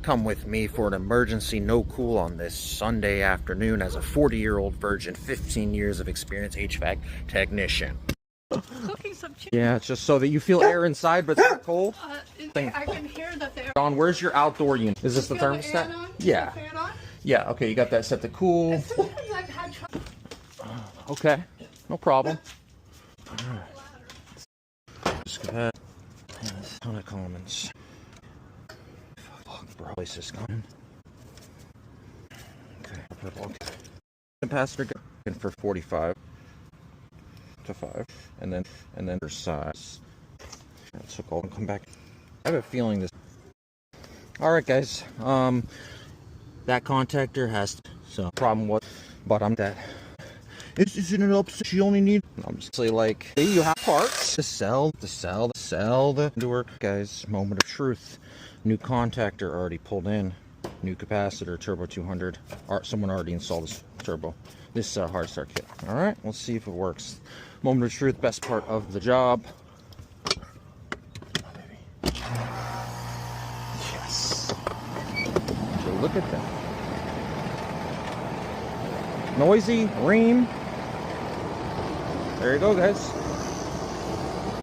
Come with me for an emergency no cool on this Sunday afternoon as a 40-year-old virgin, 15 years of experience HVAC technician. Cooking some chicken. Yeah, it's just so that you feel air inside, but it's not cold. I can hear that they're Don, where's your outdoor unit? Is this the thermostat? Yeah. Yeah, okay, you got that set to cool. Okay, no problem. Just go ahead. Yes, ton of comments. Fuck, bro, place is coming. Okay, purple. Capacitor for 45 to 5, and then for size. So go and come back. I have a feeling this. All right, guys. That contactor has so problem with, but I'm that. Isn't it upset? She only need. I'm just like, hey, you have parts to sell the door, guys. Moment of truth. New contactor already pulled in. New capacitor, turbo 200. Someone already installed this turbo. This hard start kit. All right, let's see if it works. Moment of truth. Best part of the job. Yes. So look at that. Noisy, ream. There you go, guys.